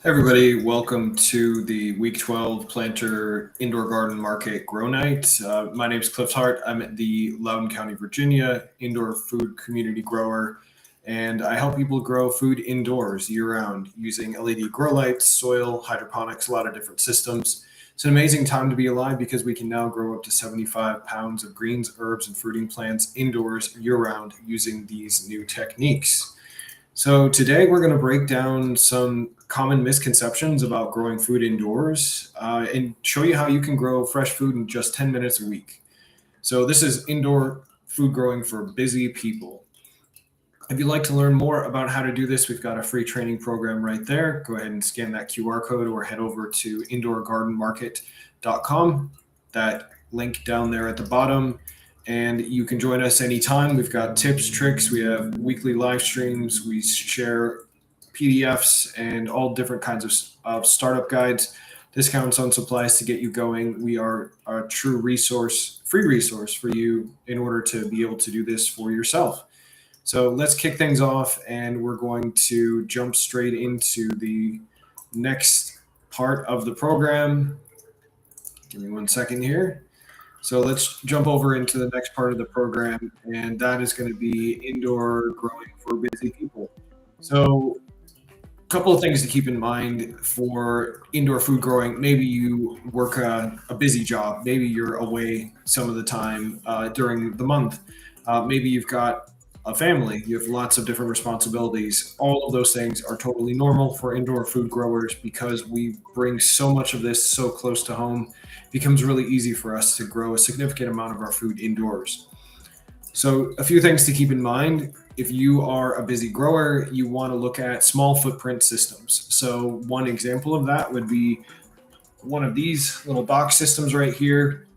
Hey everybody, welcome to the Week 12 Planter Indoor Garden Market Grow Night. My name is Cliff Hart. I'm at the Loudoun County, Virginia Indoor Food Community Grower, and I help people grow food indoors year-round using LED grow lights, soil, hydroponics, a lot of different systems. It's an amazing time to be alive because we can now grow up to 75 pounds of greens, herbs, and fruiting plants indoors year-round using these new techniques. So today we're going to break down some common misconceptions about growing food indoors and show you how you can grow fresh food in just 10 minutes a week. So this is indoor food growing for busy people. If you'd like to learn more about how to do this, we've got a free training program right there. Go ahead and scan that QR code or head over to indoorgardenmarket.com. That link down there at the bottom. And you can join us anytime. We've got tips, tricks. We have weekly live streams. We share PDFs and all different kinds of startup guides, discounts on supplies to get you going. We are a true resource, free resource for you in order to be able to do this for yourself. So let's kick things off, and we're going to jump straight into the next part of the program. Give me 1 second here. So let's jump over into the next part of the program, and that is going to be indoor growing for busy people. So a couple of things to keep in mind for indoor food growing. Maybe you work a busy job. Maybe you're away some of the time during the month. Maybe you've got a family. You have lots of different responsibilities. All of those things are totally normal for indoor food growers because we bring so much of this so close to home. It becomes really easy for us to grow a significant amount of our food indoors. So a few things to keep in mind. If you are a busy grower, you want to look at small footprint systems. So one example of that would be one of these little box systems right here.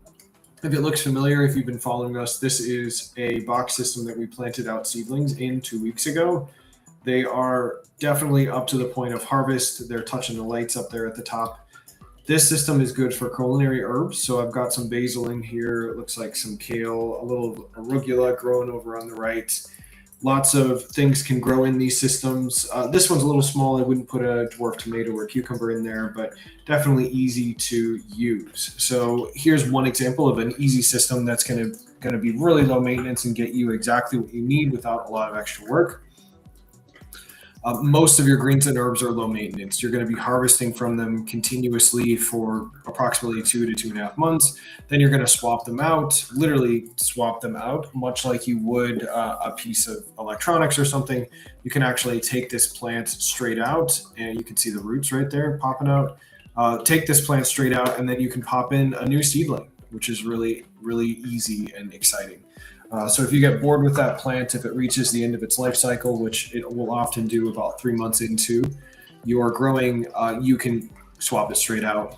If it looks familiar, if you've been following us, this is a box system that we planted out seedlings in 2 weeks ago. They are definitely up to the point of harvest. They're touching the lights up there at the top. This system is good for culinary herbs. So I've got some basil in here. It looks like some kale, a little arugula growing over on the right. Lots of things can grow in these systems. This one's a little small. I wouldn't put a dwarf tomato or cucumber in there, but definitely easy to use. So here's one example of an easy system that's going to be really low maintenance and get you exactly what you need without a lot of extra work. Most of your greens and herbs are low maintenance. You're going to be harvesting from them continuously for approximately 2 to 2.5 months. Then you're going to swap them out, literally swap them out, much like you would a piece of electronics or something. You can actually take this plant straight out, and you can see the roots right there popping out. Take this plant straight out, and then you can pop in a new seedling, which is really, really easy and exciting. So if you get bored with that plant, if it reaches the end of its life cycle, which it will often do about 3 months into your growing, you can swap it straight out.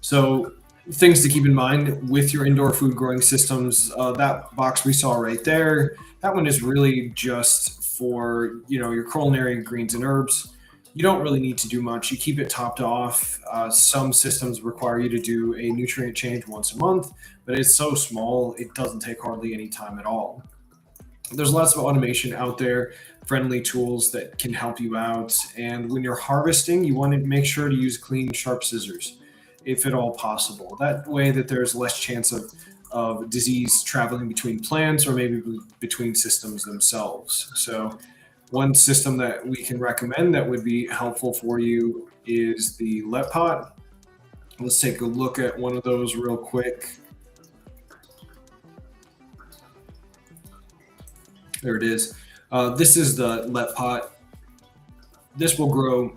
So things to keep in mind with your indoor food growing systems, that box we saw right there, that one is really just for, your culinary greens and herbs. You don't really need to do much. You keep it topped off. Some systems require you to do a nutrient change once a month, but it's so small, it doesn't take hardly any time at all. There's lots of automation out there, friendly tools that can help you out. And when you're harvesting, you want to make sure to use clean, sharp scissors, if at all possible. That way that there's less chance of disease traveling between plants or maybe between systems themselves. So one system that we can recommend that would be helpful for you is the Let Pot. Let's take a look at one of those real quick. There it is. This is the Let Pot. This will grow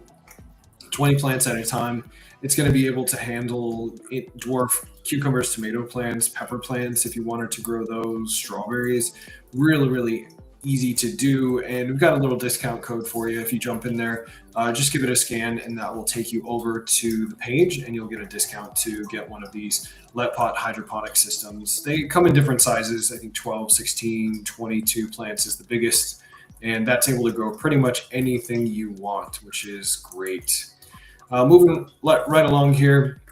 20 plants at a time. It's going to be able to handle dwarf cucumbers, tomato plants, pepper plants, if you wanted to grow those, strawberries. Really, really easy to do, and we've got a little discount code for you. If you jump in there, just give it a scan, and that will take you over to the page, and you'll get a discount to get one of these Let Pot hydroponic systems. They come in different sizes. I think 12, 16, 22 plants is the biggest, and that's able to grow pretty much anything you want, which is great. Moving right along here,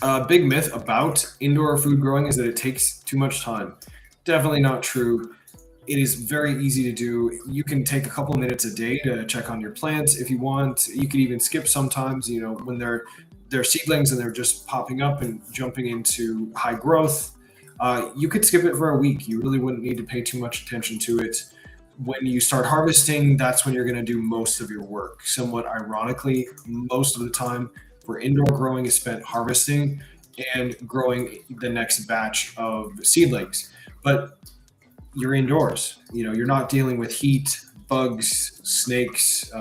a big myth about indoor food growing is that it takes too much time. Definitely not true. It is very easy to do. You can take a couple of minutes a day to check on your plants if you want. You could even skip sometimes, when they're seedlings and they're just popping up and jumping into high growth. You could skip it for a week. You really wouldn't need to pay too much attention to it. When you start harvesting, that's when you're going to do most of your work. Somewhat ironically, most of the time for indoor growing is spent harvesting and growing the next batch of seedlings. But you're indoors. You're not dealing with heat, bugs, snakes,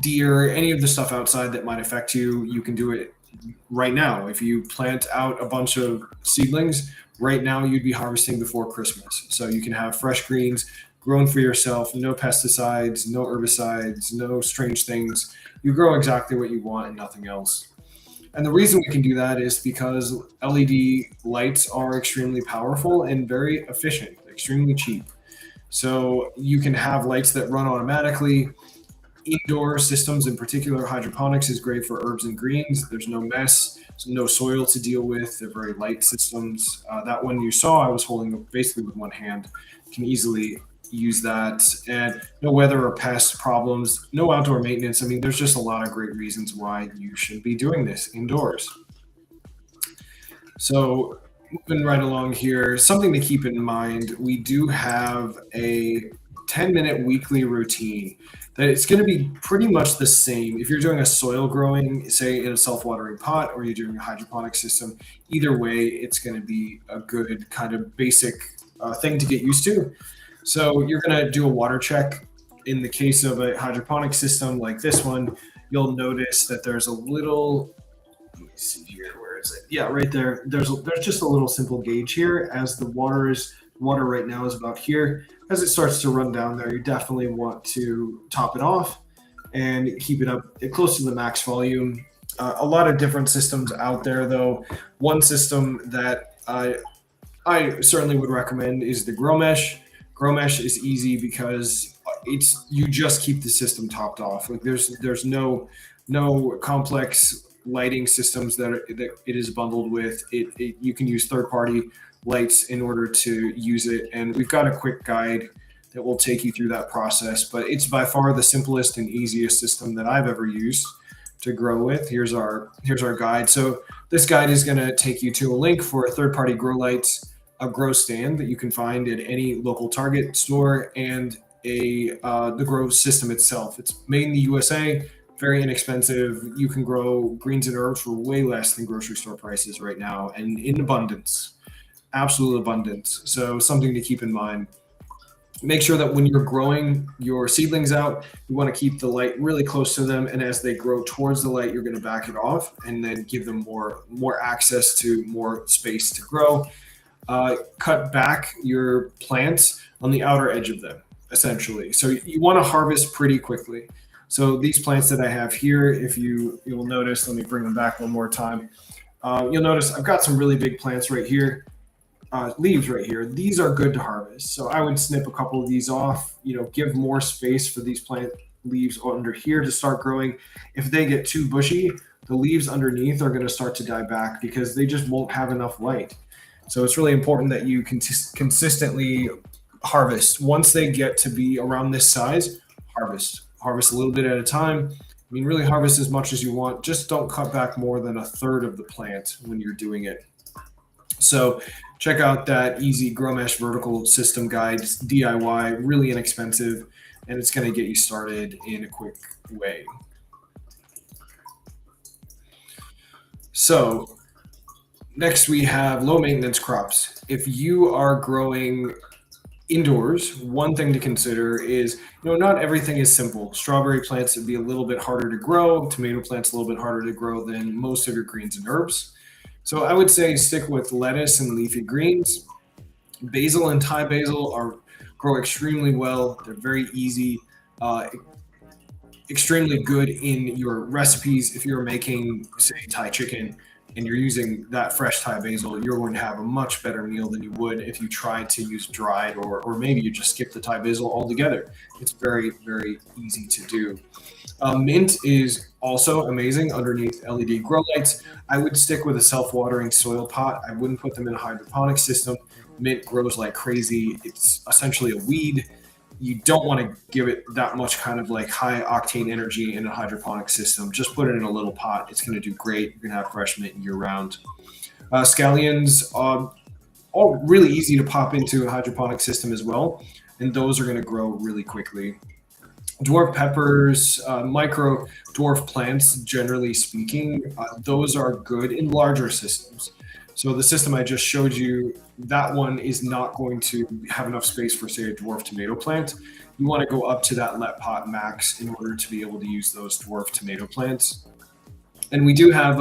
deer, any of the stuff outside that might affect you. You can do it right now. If you plant out a bunch of seedlings right now, you'd be harvesting before Christmas. So you can have fresh greens grown for yourself, no pesticides, no herbicides, no strange things. You grow exactly what you want and nothing else. And the reason we can do that is because LED lights are extremely powerful and very efficient, extremely cheap. So you can have lights that run automatically. Indoor systems, in particular, hydroponics is great for herbs and greens. There's no mess, so no soil to deal with. They're very light systems. That one you saw, I was holding basically with one hand. Can easily use that. And no weather or pest problems, no outdoor maintenance. I mean, there's just a lot of great reasons why you should be doing this indoors. So, moving right along here, something to keep in mind, we do have a 10-minute weekly routine that it's going to be pretty much the same. If you're doing a soil growing, say in a self-watering pot, or you're doing a hydroponic system, either way, it's going to be a good kind of basic thing to get used to. So you're going to do a water check. In the case of a hydroponic system like this one, you'll notice that there's a little, let me see here, where is it? Yeah, right there. There's just a little simple gauge here. As the water right now is about here. As it starts to run down there, you definitely want to top it off and keep it up close to the max volume. A lot of different systems out there, though. One system that I certainly would recommend is the Grow Mesh. Grow Mesh is easy because you just keep the system topped off. Like there's no complex lighting systems that it is bundled with. You can use third party lights in order to use it, and we've got a quick guide that will take you through that process. But it's by far the simplest and easiest system that I've ever used to grow with. Here's our guide. So this guide is going to take you to a link for a third party grow lights, a grow stand that you can find at any local Target store, and the grow system itself. It's made in the USA, very inexpensive. You can grow greens and herbs for way less than grocery store prices right now, and in abundance, absolute abundance. So something to keep in mind. Make sure that when you're growing your seedlings out, you want to keep the light really close to them, and as they grow towards the light, you're going to back it off and then give them more access to more space to grow. Cut back your plants on the outer edge of them, essentially. So you want to harvest pretty quickly. So these plants that I have here, if you'll notice, let me bring them back one more time. You'll notice I've got some really big plants right here, leaves right here. These are good to harvest. So I would snip a couple of these off, give more space for these plant leaves under here to start growing. If they get too bushy, the leaves underneath are going to start to die back because they just won't have enough light. So it's really important that you consistently harvest. Once they get to be around this size, harvest a little bit at a time. I mean, really harvest as much as you want. Just don't cut back more than a third of the plant when you're doing it. So check out that easy Grow Mesh vertical system guide. It's DIY, really inexpensive, and it's going to get you started in a quick way. So next we have low maintenance crops. If you are growing indoors, one thing to consider is, not everything is simple. Strawberry plants would be a little bit harder to grow. Tomato plants a little bit harder to grow than most of your greens and herbs. So I would say stick with lettuce and leafy greens. Basil and Thai basil grow extremely well. They're very easy, extremely good in your recipes. If you're making, say, Thai chicken and you're using that fresh Thai basil, you're going to have a much better meal than you would if you tried to use dried, or maybe you just skip the Thai basil altogether. It's very, very easy to do. Mint is also amazing underneath LED grow lights. I would stick with a self-watering soil pot. I wouldn't put them in a hydroponic system Mint grows like crazy. It's essentially a weed. You don't want to give it that much kind of like high octane energy in a hydroponic system. Just put it in a little pot. It's going to do great. You're going to have fresh mint year round. Scallions, all really easy to pop into a hydroponic system as well. And those are going to grow really quickly. Dwarf peppers, micro dwarf plants, generally speaking, those are good in larger systems. So the system I just showed you, that one is not going to have enough space for, say, a dwarf tomato plant. You want to go up to that let pot max in order to be able to use those dwarf tomato plants. And we do have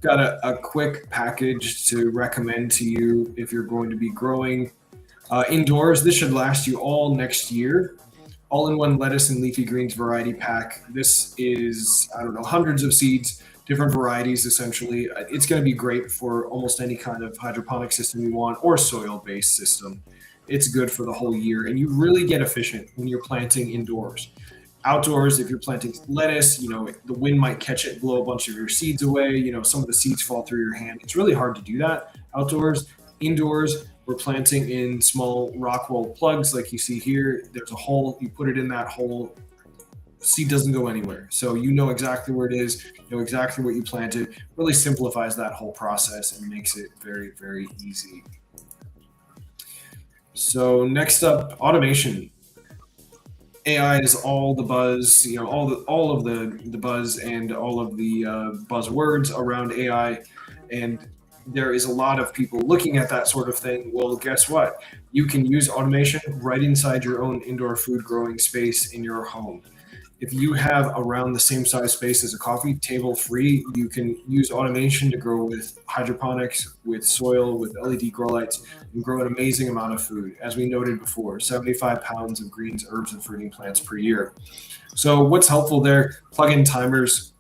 got a quick package to recommend to you if you're going to be growing indoors. This should last you all next year. All-in-one lettuce and leafy greens variety pack. This is, I don't know, hundreds of seeds, different varieties essentially. It's going to be great for almost any kind of hydroponic system you want or soil-based system. It's good for the whole year, and you really get efficient when you're planting indoors. Outdoors, if you're planting lettuce, the wind might catch it, blow a bunch of your seeds away. Some of the seeds fall through your hand. It's really hard to do that outdoors. Indoors, we're planting in small Rockwell plugs like you see here. There's a hole, you put it in that hole, seed doesn't go anywhere. So you know exactly where it is, you know exactly what you planted. Really simplifies that whole process and makes it very, very easy. So next up, automation. AI is all the buzz, all of the buzz and all of the buzzwords around AI. And there is a lot of people looking at that sort of thing. Well, guess what? You can use automation right inside your own indoor food growing space in your home. If you have around the same size space as a coffee table free, you can use automation to grow with hydroponics, with soil, with LED grow lights, and grow an amazing amount of food. As we noted before, 75 pounds of greens, herbs, and fruiting plants per year. So what's helpful there? Plug-in timers.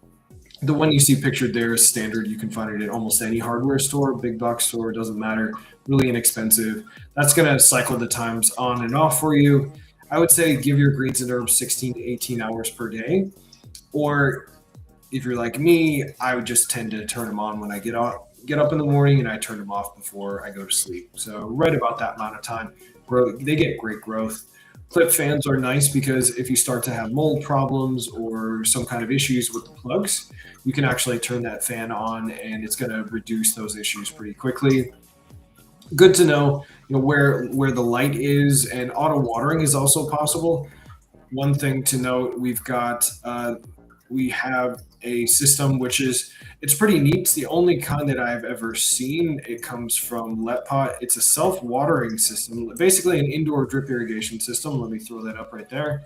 The one you see pictured there is standard. You can find it at almost any hardware store, big box store, doesn't matter. Really inexpensive. That's going to cycle the times on and off for you. I would say give your greens and herbs 16 to 18 hours per day. Or if you're like me, I would just tend to turn them on when I get up in the morning, and I turn them off before I go to sleep. So right about that amount of time, they get great growth. Clip fans are nice because if you start to have mold problems or some kind of issues with the plugs, you can actually turn that fan on and it's going to reduce those issues pretty quickly. Good to know, where the light is, and auto watering is also possible. One thing to note, we have a system it's pretty neat. It's the only kind that I've ever seen. It comes from LetPot. It's a self-watering system, basically an indoor drip irrigation system. Let me throw that up right there.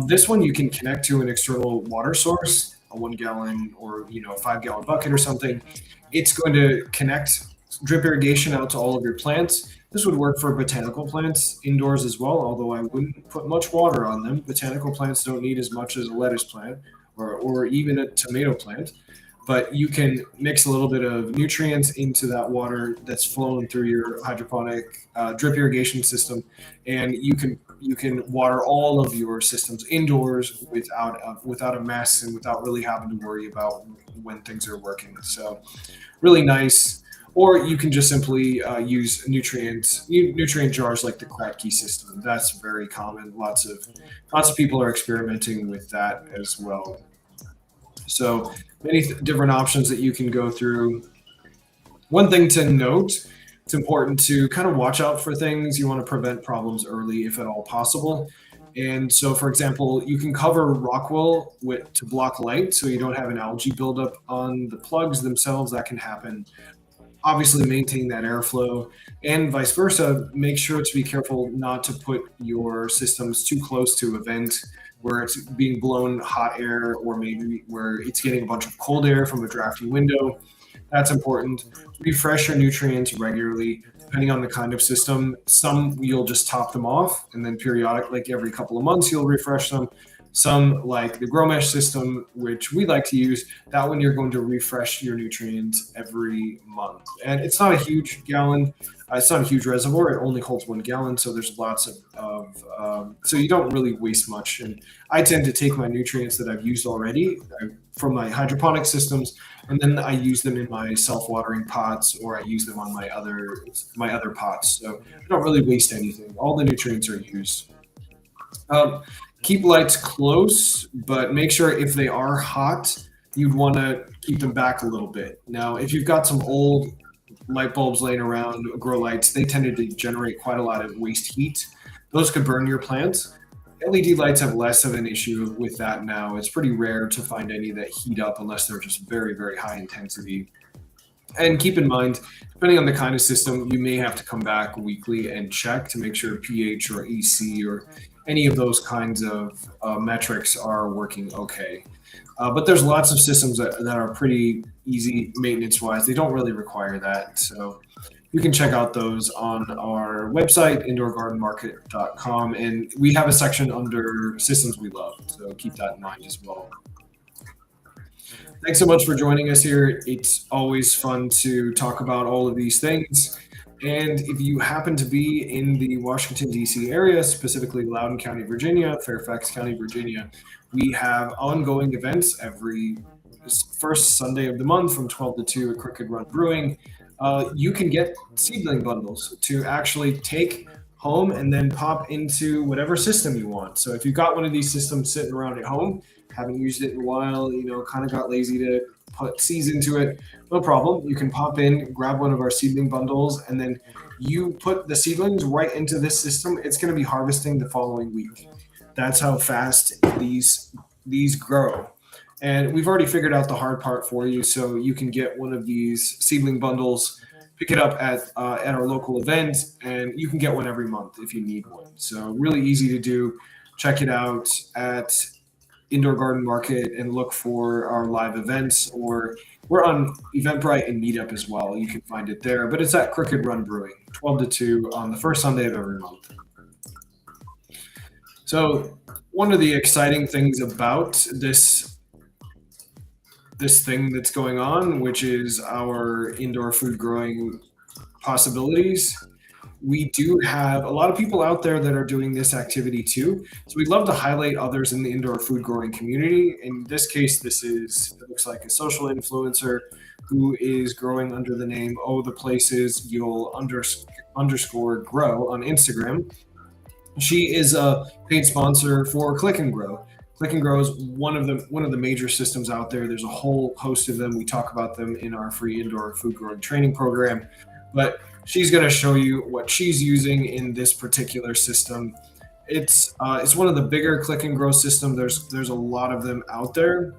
This one you can connect to an external water source, a 1 gallon or 5 gallon bucket or something. It's going to connect drip irrigation out to all of your plants. This would work for botanical plants indoors as well, although I wouldn't put much water on them. Botanical plants don't need as much as a lettuce plant or even a tomato plant. But you can mix a little bit of nutrients into that water that's flowing through your hydroponic drip irrigation system, and you can water all of your systems indoors without a mess and without really having to worry about when things are working. So really nice. Or you can just simply use nutrient jars like the Kratky system. That's very common. Lots of people are experimenting with that as well. So many different options that you can go through. One thing to note, it's important to kind of watch out for things. You want to prevent problems early if at all possible. And so, for example, you can cover Rockwell to block light so you don't have an algae buildup on the plugs themselves. That can happen. Obviously, maintain that airflow, and vice versa. Make sure to be careful not to put your systems too close to a vent where it's being blown hot air, or maybe where it's getting a bunch of cold air from a drafty window. That's important. Refresh your nutrients regularly, depending on the kind of system. Some you'll just top them off, and then periodic, like every couple of months, you'll refresh them. Some, like the Grow Mesh system, which we like to use, that one you're going to refresh your nutrients every month. And it's not a huge gallon. It's not a huge reservoir. It only holds 1 gallon, so there's lots so you don't really waste much. And I tend to take my nutrients that I've used already from my hydroponic systems, and then I use them in my self-watering pots, or I use them on my other pots. So I don't really waste anything. All the nutrients are used. Um, Keep lights close, but make sure if they are hot, you'd want to keep them back a little bit. Now, if you've got some old light bulbs laying around, grow lights, they tended to generate quite a lot of waste heat. Those could burn your plants. LED lights have less of an issue with that now. It's pretty rare to find any that heat up unless they're just very, very high intensity. And keep in mind, depending on the kind of system, you may have to come back weekly and check to make sure pH or EC or any of those kinds of metrics are working okay. But there's lots of systems that are pretty easy maintenance wise. They don't really require that. So you can check out those on our website, indoorgardenmarket.com. And we have a section under systems we love. So keep that in mind as well. Thanks so much for joining us here. It's always fun to talk about all of these things. And if you happen to be in the Washington, D.C. area, specifically Loudoun County, Virginia, Fairfax County, Virginia, we have ongoing events every first Sunday of the month from 12 to 2 at Crooked Run Brewing. You can get seedling bundles to actually take home and then pop into whatever system you want. So if you've got one of these systems sitting around at home, haven't used it in a while, kind of got lazy to put seeds into it, no problem. You can pop in, grab one of our seedling bundles, and then you put the seedlings right into this system. It's going to be harvesting the following week. That's how fast these grow. And we've already figured out the hard part for you, so you can get one of these seedling bundles, pick it up at our local event, and you can get one every month if you need one. So really easy to do. Check it out at Indoor Garden Market and look for our live events, or we're on Eventbrite and Meetup as well. You can find it there, but it's at Crooked Run Brewing, 12 to 2 on the first Sunday of every month. So one of the exciting things about this thing that's going on, which is our indoor food growing possibilities, we do have a lot of people out there that are doing this activity too. So we'd love to highlight others in the indoor food growing community. In this case, it looks like a social influencer who is growing under the name the places you'll underscore grow on Instagram. She is a paid sponsor for Click and Grow. Click and Grow is one of the major systems out there. There's a whole host of them. We talk about them in our free indoor food growing training program, but she's going to show you what she's using in this particular system. It's one of the bigger Click and Grow system. There's a lot of them out there.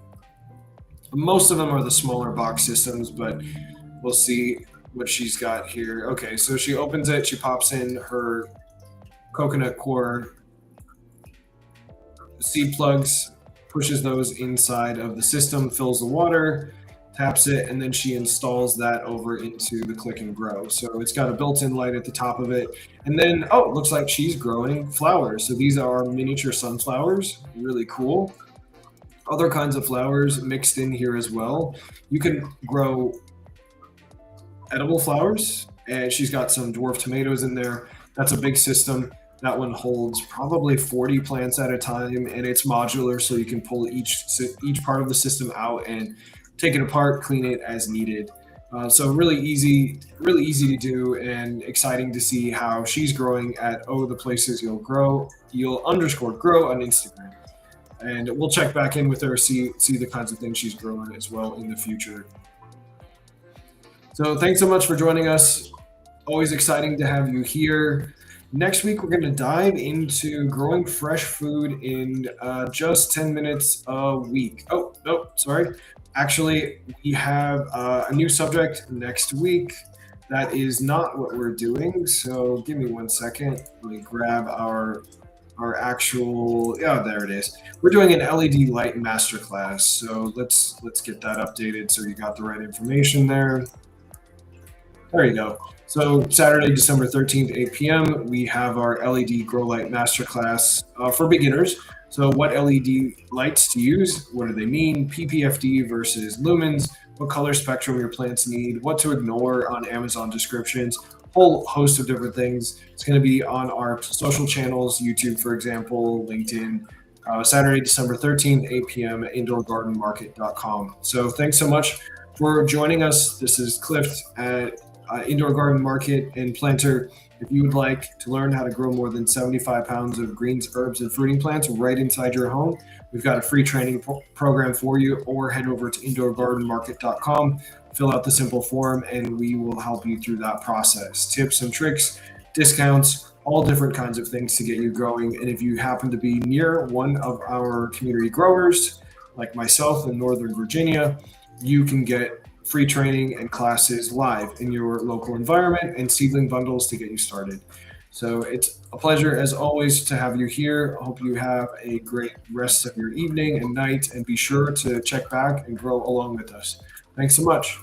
Most of them are the smaller box systems, but we'll see what she's got here. Okay, so she opens it. She pops in her coconut core seed plugs, pushes those inside of the system, fills the water, taps it, and then she installs that over into the Click and Grow. So it's got a built-in light at the top of it. And then, it looks like she's growing flowers. So these are miniature sunflowers, really cool. Other kinds of flowers mixed in here as well. You can grow edible flowers, and she's got some dwarf tomatoes in there. That's a big system. That one holds probably 40 plants at a time, and it's modular, so you can pull each part of the system out and take it apart, clean it as needed. So really easy to do, and exciting to see how she's growing at the places you'll underscore grow on Instagram. And we'll check back in with her, see the kinds of things she's growing as well in the future. So thanks so much for joining us. Always exciting to have you here. Next week, we're going to dive into growing fresh food in just 10 minutes a week. Oh, no, sorry. Actually, we have a new subject next week. That is not what we're doing. So give me 1 second. Let me grab our actual, there it is. We're doing an LED light masterclass. So let's get that updated so you got the right information there. There you go. So Saturday, December 13th, 8 p.m., we have our LED Grow Light Masterclass for beginners. So what LED lights to use, what do they mean, PPFD versus lumens, what color spectrum your plants need, what to ignore on Amazon descriptions, whole host of different things. It's going to be on our social channels, YouTube, for example, LinkedIn, Saturday, December 13th, 8 p.m. at indoorgardenmarket.com. So thanks so much for joining us. This is Cliff at Indoor Garden Market and Planter. If you would like to learn how to grow more than 75 pounds of greens, herbs, and fruiting plants right inside your home, we've got a free training program for you, or head over to indoorgardenmarket.com, fill out the simple form, and we will help you through that process. Tips and tricks, discounts, all different kinds of things to get you growing. And if you happen to be near one of our community growers, like myself in Northern Virginia, you can get free training and classes live in your local environment and seedling bundles to get you started. So it's a pleasure as always to have you here. I hope you have a great rest of your evening and night, and be sure to check back and grow along with us. Thanks so much.